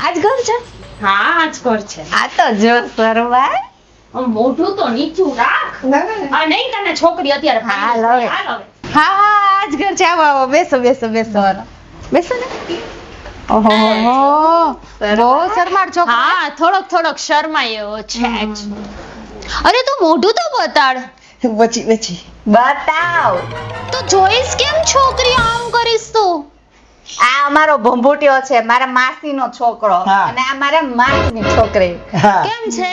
આજ ઘર છે? હા આજ કર છે. આ તો જો સરવાય. મોઢું તો નીચું રાખ. આ નહીં તને છોકરી અત્યારે હાલ હવે. હાલ હવે. હા આજ ઘર છે. આવો આવો બેસો બેસો બેસો બેસો ને. ઓહો બહુ શરમાળ છોકરો. હા થોડોક શરમાયો છે જ. અરે તું મોઢું તો બતાડ. બચી બતાવ. તો જોઈશ કેમ છોકરી આમ કરીશ તું? આ અમારો ભંભૂટિયો છે, મારા માસીનો છોકરો. હા. અને આ મારા માસીની છોકરી. હા કેમ છે?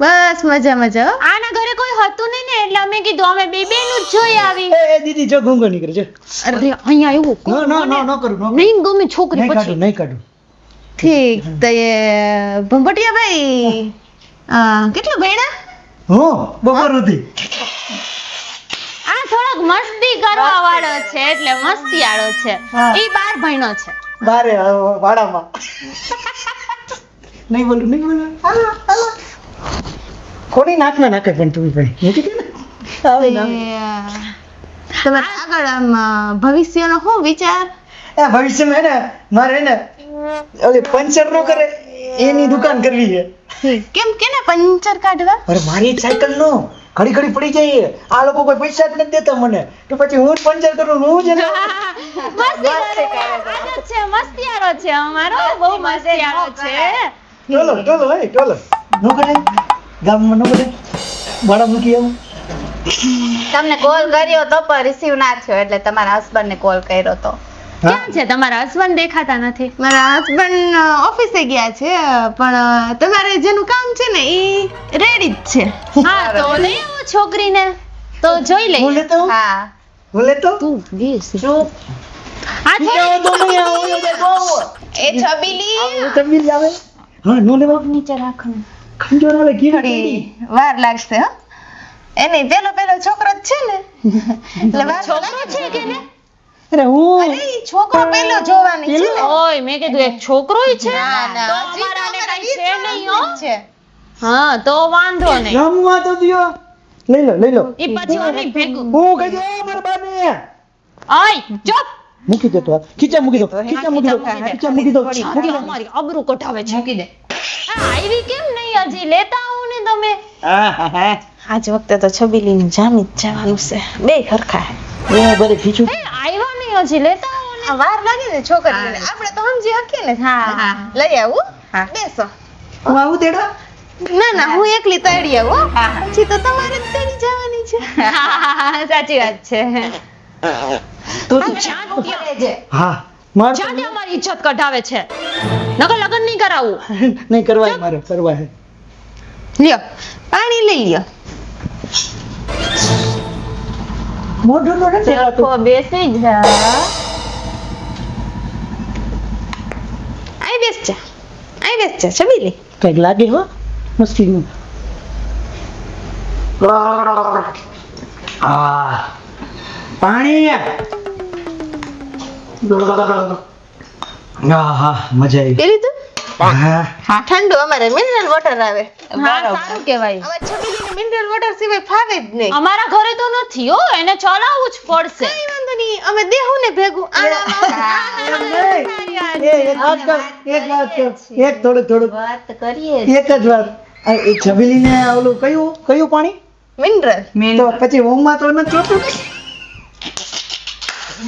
બસ મજા મજા. આના ઘરે કોઈ હતું નહીં ને એટલે અમે કીધું અમે બેનું જ જોઈ આવી. એ દીદી જો ગુંગો નીકળે છે. અરે અહીંયા એવું ન કરું નહીં ગમે છોકરી પછી. નહીં કાઢું ઠીક તો એ ભંભૂટિયા ભાઈ કેટલું ભણ્યા? હું બપોર સુધી આ થોડોક મસ્તી કરવા વાળો છે એટલે મસ્તીયાળો છે. હા. ઈ 12 ભણ્યો છે. બારે વાડામાં નહીં બોલું હાલો કોની નાક ના નાખે પણ તું ભાઈ મૂકી દે ને આવે ના તમારે આગળ આમ ભવિષ્યનો શું વિચાર? એ ભવિષ્યમાં હે ને મારે હે ને ઓલી પંચર નો કરે એની દુકાન કરવી છે. કેમ કેને પંચર કાઢવા? અરે મારી સાયકલ નો ઘડી પડી જાય. આ લોકો કોઈ પૈસા જ નથી દેતા મને, તો પછી હું જ પંચર કરું હું જ એને- મસ્તી કરે આદત છે, મસ્તીયાળો છે અમારો, બહુ મસ્તીયાળો છે. ટોલો હે ટોલો નો કરે ગામમાં નો કરે ભાડા મૂકી આવું. તમને કોલ કર્યો તો પણ રિસીવ ના થયો એટલે તમારા હસબન્ડ ને કોલ કર્યો તો. ક્યાં છે તમારા હસબન્ડ? દેખાતા નથી. મારા હસબન્ડ ઓફિસે ગયા છે, પણ તમારે જેનું કામ છે ને એ રેડી જ છે. હા તો લઈ આવો છોકરીને તો જોઈ હું લઈએ. લેતો હું હા લેતો તું બેસ. ચૂપ. આ જાઓ તો નહીં આવું એ છબીલી તમિલ આવે હા નો લેવા નીચે રાખવાનું. ખંજોર વાલે કીડી થોડી વાર લાગશે હો. એની પેલો છોકરો જ છે ને એટલે વાર છોકરો છે કે ને? અરે હું અરે ઈ છોકરો પેલો જોવાની છે ને. ઓય મેં કીધું એક છોકરોય છે. ના, ના, તો હજી તો અમારાને અમારે કાંઈ છે નહીં હો. છે. હા તો વાંધો નહીં. રમવા તો દ્યો લઈ લો ઈ પછી ઓલી ભેગું. હું કહી દો મારા બાને ઓય ચૂપ. મૂકી દે તો આ. ખીચા મૂકી દો ખીચા મૂકી દો છોકરી અમારી આબરૂ કઢાવે છે. મૂકી દે. આ આવી કેમ નહીં હજી? લેતા આવો ને તમે. આજ વખતે તો છબીલીને જામી જ જવાનું છે. બે હરખા એ બરે ખીચું એ આવ્યા નહીં હજી, લેતા આવો ને. આ વાર લાગે ને છોકરીને. આપણે તો સમજી શકીએ ને. હા લઈ આવું. બેસો. હું આવું તેડવા ના હું એકલી તળી આવું હો. પછી તો તમારે જ તળી જવાની છે. સાચી વાત છે. તું જ્યાં ત્યાં હા માર તો જ્યાં ત્યાં અમારી ઇજ્જત કઢાવે છે. નકર લગ્ન નહીં કરાવવું. નહીં કરવા મારે કરવા હે લ્યો પાણી લઈ લ્યો. મોઢું નો નથી દેખાતું. બેસી જા. આઈ બેસ જા છબીલી. કઈક લાગે હો મસ્તી નું પાણી હા મજા આવી પી લીધું? હા ઠંડુ અમારે મિનરલ વોટર આવે. હા સારું કહેવાય. અમારે છબીલીને મિનરલ વોટર સિવાય ફાવે જ નહીં. અમારા ઘરે તો નથી હો, એને ચલાવવું જ પડશે. કઈ વાંધો નહીં, અમે દેહું ને ભેગું એક થોડુંક વાત કરીએ એક જ વાત એક છબીલીને ઓલું કયું પાણી મિનરલ. તો પછી ઓમમાં તો નથી જોતું ને?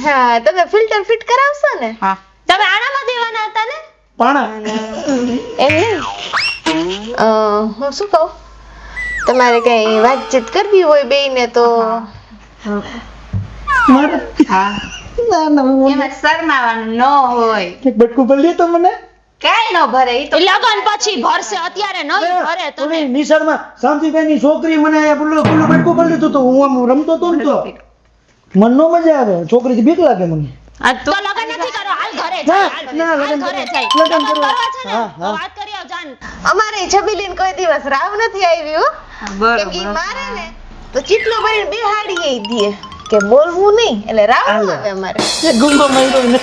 હા તમે ફિલ્ટર ફિટ કરાવશો ને? તમે આનામાં દેવાના હતા ને? પાણા એમ નહીં. હું શું કહું, તમારે કઈ વાતચીત કરવી હોય બેયને તો મારે ના હું એમાં શરમાવાનું ન હોય. એક બટકું ભરી લે તો મને કાઈ ન ભરે. ઈ તો લગન પછી ભરશે, અત્યારે નહીં ભરે તમે. ઓલી નિસર્ગમાં શાંતિબેનની છોકરી મને પેલું બટકું ભરી લીધું તો હું આમ રમતો તો ને તો મન નો મજા આવે, છોકરીથી બીક લાગે મને. આ તો લગન નથી કરો, હાલ ઘરે ના, જાય, ના, હાલ લગન ઘરે કરવા. જાય. લગન લગન કરવા. કરવા છે ને હા, તો હા. વાત કરી આવ જાન. અમારે છબીલીને કોઈ દિવસ રાવ નથી આવ્યું. કેમ કે ઈ મારે ને તો ચીટલો ભરીને બેહાડી ઈ દે કે બોલવું નહીં એટલે રાવ ન આવે અમારે. એક ગુંગો માર્યો ને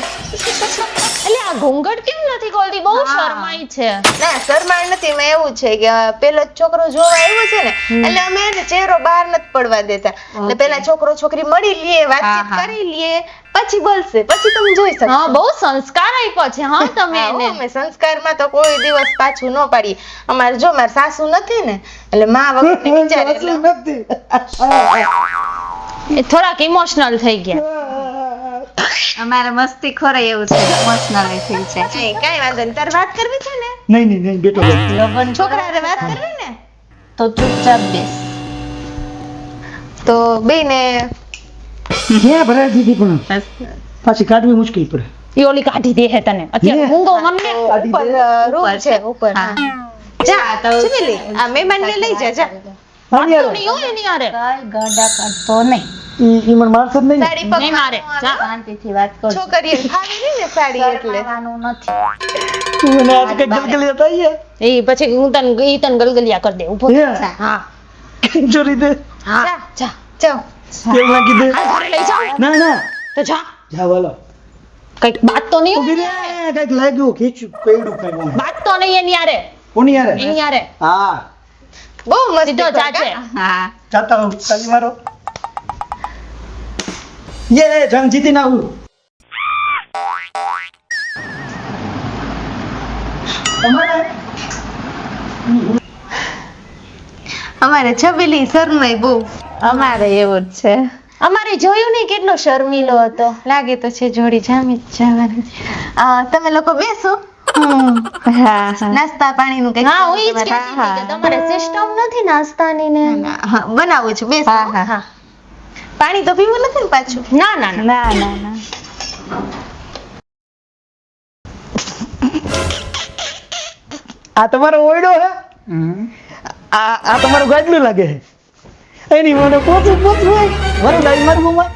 એટલે આ ઘૂંઘટ કેમ નથી ખોલતી? બહુ શરમાઈ છે. ના શરમાળ નથી, એમાં એવું છે કે પેલો જ છોકરો જોવા આવ્યો છે ને એટલે અમે એને ચહેરો બહાર નથી પડવા દેતા. એટલે પેલા છોકરો છોકરી મળી લઈએ, વાતચીત કરી લઈએ, પછી બોલશે, પછી તમે જોઈ શકો. હા, બહુ સંસ્કાર આપ્યો છે હા તમે હા, એને. અમે સંસ્કારમાં તો કોઈ દિવસ પાછું ન પાડીએ. અમારે જો મારે સાસુ નથી ને એટલે માં વગરની વિચારે એટલે નથી. એ થોડાક ઇમોશનલ થઈ ગયા. અમારે મસ્તી ખોરાય એવું છે, ઇમોશનલ થઈ છે. કાંઈ વાંધો નહીં. તારે વાત કરવી છે ને? નહીં બેટો લગન છોકરા હારે વાત કરવી ને? તો ચૂપચાપ બેસ. તો બેને ક્યાં ભરાઈ દીધી પણ પાછી કાઢવી મુશ્કેલ પડે. ઈ ઓલી કાઢી દે હે તને અત્યારે. લે. ઊંઘો મને. ઉપર રૂમ છે ઉપર. હા. જા ચમેલી આ મહેમાનને લઈ જા જા. હાલી તો નહીં હોય એની હારે. કાંઈ ગડા કાઢતો નહીં. ઈ મને મારશે જ નહીં. સાડી પગ નહીં મારે. જા. શાંતિથી વાત કરજો. છોકરીએ ફાવી નહીં ને સાડી એટલે. શરમાવાનું નથી. મને આજ કઈ ગલગલિયા થઈ છે. એ પછી હું તને ગલગલિયા કરી દે. ઊભો હે? થા. હા. ચોરી દે હા. જા. જા. જાઓ. કેમ નાખી દે. આ ઘરે લઈ જાઓ. ના તો જા. જાવ હાલો. કઈક બાત તો નહીં ઊભી હોય. રે કઈક લાગ્યું ખીચું કઈડું કઈ બોલ. બાત તો નહીં એની હારે. કોની યાર એની હારે. હા બહુ મસ્તી સીધો કરે જાજે. કા? હા. ચાતા હું તાલી મારો યે જંગ જીતી ના હું તમારે અમારે છબીલી શરમાઈ બહુ. અમારે એવું જ છે. અમારે જોયું નહીં કેટલો શર્મીલો હતો. લાગે તો છે જોડી જામી જ જવાની. તમે લોકો બેસો. હા. નાસ્તા પાણીનું કંઈક હા હું ઈ જ તમારે- કહેતી હતી કે તમારે સિસ્ટમ નથી નાસ્તાની ને. હા, બનાવું છું બેસો. હા, હા. પાણી તો પીવું નથી ને પાછું? ના ના ના. ના ના ના. આ તમારો ઓયડો હે આ તમારું ગાડલું લાગે છે એની મને પોતું હોય વરું લાવી મારું મમ્મા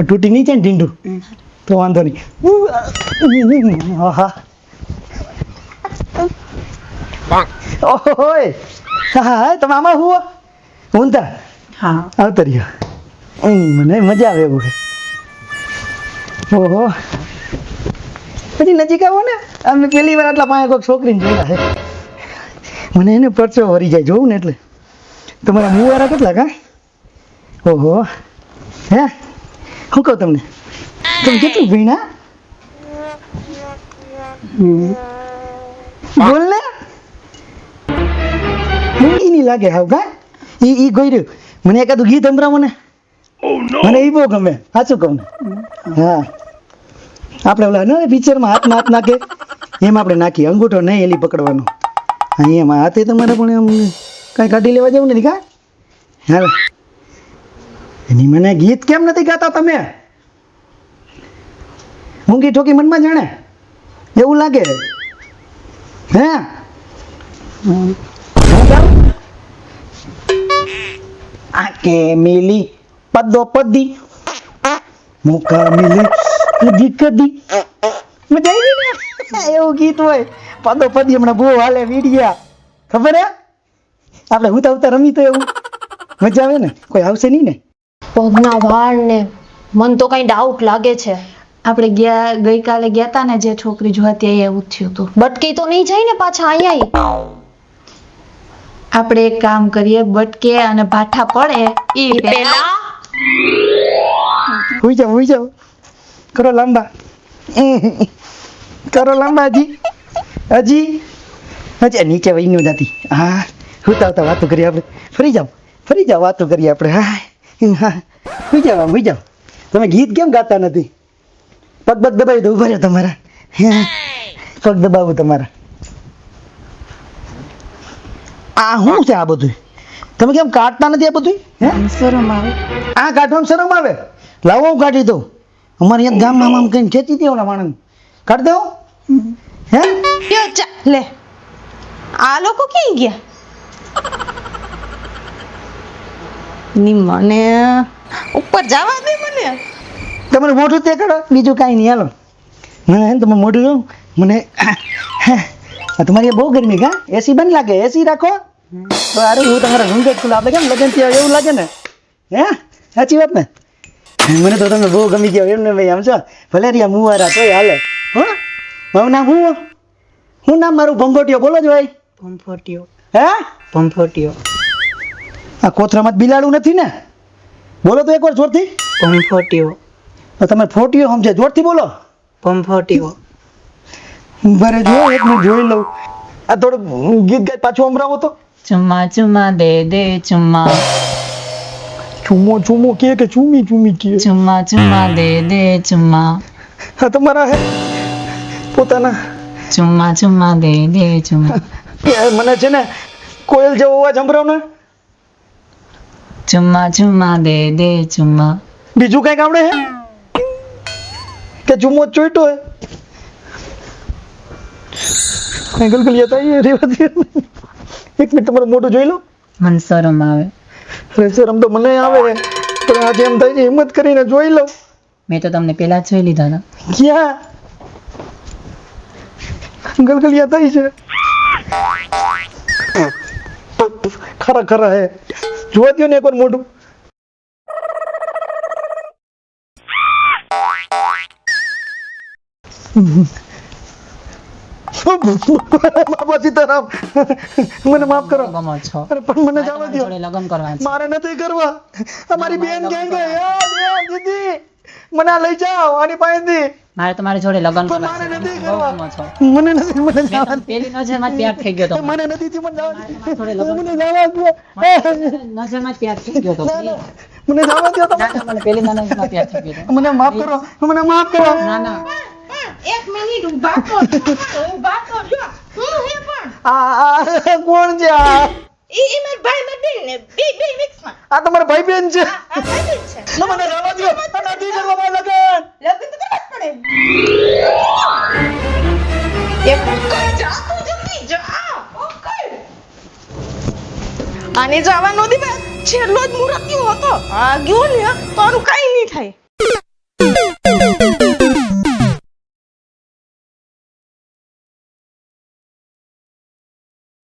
તૂટી નહીં છે ને ઢીંડું તો વાંધો નહીં આહા ઓય હા તમે આમાં હુઓ ઊંધા હા. આવતા રહ્યો મને મજા આવે એવું છે ઓહો પછી નજીક આવો ને અમે પેલી વાર આટલા પાસે કોઈક છોકરીને જોયા છે મને એને પરચો વરી જાય જોઉં ને એટલે તમારા મુવારા કેટલા કા ઓહો હે શું કહું તમને તમે કેટલું ભીણા બોલ ને મૂંગી નહીં લાગે હાવ કા ઈ ગોર્યું મને એકાદું ગીત સંભળાવો ને મને ઈ બહુ ગમે સાચું કહું ને હા આપણે ઓલા ન પિક્ચરમાં હાથ નાખે એમ આપણે નાખીએ અંગૂઠો નહીં એલી પકડવાનો હા એમાં હાથે તમારે પણ એમ કાંઈ કાઢી લેવા જવું નથી કા હાલ એની મને ગીત કેમ નથી ગાતા તમે ઊંઘી ઠોકી મનમાં જાણે એવું લાગે હે હું ગાઉં? આકે મિલી પદો પદી મુકા મિલી કદી કદી મજા આવી ને એવું ગીત હોય પદો પદી હમણાં બહુ હાલે વીડિયા ખબર હે આપણે ઉતા રમી તો એવું મજા આવે ને કોઈ આવશે નહીં ને પગના વાળ ને મન તો કઈ ડાઉટ લાગે છે. આપણે ગઈકાલે ગયા તા ને જે છોકરી જોવા ત્યાં એવું જ થયું હતું. બટકી તો નહીં જાય ને પાછા અહીંયા. આપણે એક કામ કરીએ, બટકે અને ભાઠા પડે ઈ પેલા હુઈ જાઓ કરો લાંબા હજી નીચે વહી ન જાતી હા ઉતા વાતો કરીએ આપણે ફરી જાઓ વાતો કરીએ આપણે હા હુઈ જાઓ તમે ગીત કેમ ગાતા નથી પગ દબાવી દો ઉભા રહ્યો તમારા પગ દબાવું તમારા આ શું છે આ બધું તમે કેમ કાઢતા નથી આ બધું હે શરમ આવે. આ કાઢવામાં શરમ આવે લાવો હું કાઢી દઉં અમારે અહીંયા ગામમાં આમ કઈ ખેતી દે ઓલા માણસ કાઢી દઉં હે લ્યો ચા લે. આ લોકો ક્યાં ગયા? ની મને ઉપર જવા દે મને. તમારું મોઢું તે કાઢો બીજું કાંઈ નહીં હાલો મને હે ને તમારું મોઢું જોઉં મને તમારી બહુ ગરમી કા એસી બંધ લાગે એસી રાખો તો અરે હું તમારા ઘૂંઘટ ખુલ્લા આપણે કેમ લગન થયા એવું લાગે ને હે સાચી વાત ને મને તો તમે બહુ ગમી ગયા એમને ભાઈ આમ છો ભલે રહ્યા મુવારા તોય હાલે હો મારું નામ હું નામ મારું ભંભોટિયો બોલો જ ભાઈ ભંફોટિયો હે ભંફોટિયો આ કોથરામાં જ બિલાડું નથી ને બોલો તો એકવાર જોરથી ભંફોટિયો તમે ફોટીઓ સમજે જોરથી બોલો ભંફોટિયો બરે જો એક મિનિટ જોઈ લઉં આ થોડું ગીત ગાય પાછું સંભળાવો તો ચુમ્મા ચુમ્મા દે દે ચુમ્મા ચૂમો કે ચૂમી કે ચુમ્મા ચુમ્મા દે દે ચુમ્મા હા તમારા હે પોતાના ચુમ્મા ચુમ્મા દે દે ચુમ્મા એ મને છે ને કોયલ જેવો અવાજ સંભળાવ ને ચુમ્મા ચુમ્મા દે દે ચુમ્મા બીજું કઈક આવડે હે કે ચૂમો જ ચોઈટો હે કઈ ગલગલિયા થાય રેવા દે એક મિનિટ તમારું મોઢું જોઈ લો મન શરમ આવે અરે સર આમ તો મને આવે પણ આજે એમ થાય છે હિંમત કરીને જોઈ લઉં મેં તો તમને પેલા જ જોઈ લીધા હતા ક્યાં ગલગલિયા થાય છે ખરા હે જોવા દો ને એકવાર મોઢું બાબા સીતારામ મને માફ કરો ગમો છો અરે પણ મને જવા દો જોડે લગ્ન કરવા છે મારે નથી કરવા અમારી બેન ક્યાં ગઈ બેન દીદી મને આ લઈ જાઓ આની પાસેથી મારે તમારી જોડે લગ્ન કરવા મારે છે નથી બહુ કરવા ગમો છો મને નથી મને જવા દો. પેલી નજરમાં જ પ્યાર થઈ ગયો તો મને નથી થી મને જવા દો. થોડે લગન- મને જવા દો નજરમાં જ પ્યાર થઈ ગયો તો મને જવા દો તમે. મને પેલી નજરમાં પ્યાર થઈ ગયો તો મને માફ કરો મને માફ કરો ના ના એક મિનિટ ઊભા તો જો હું હે પણ આ કોણ છે આ ઈ માર ભાઈ માર બેન ને બે મિક્સ માં આ તમારા ભાઈ બેન છે આ ભાઈ બેન છે મને જવા દો આ નથી કરવા મારા લગન લગ્ન તો કરવા જ પડે એક કઈ જા તું જલ્દી જા ઓકે આને જવા નો દી છેલ્લો જ મુરત્યો હતો આ ગયો ને તો આનું કઈ નહીં થાય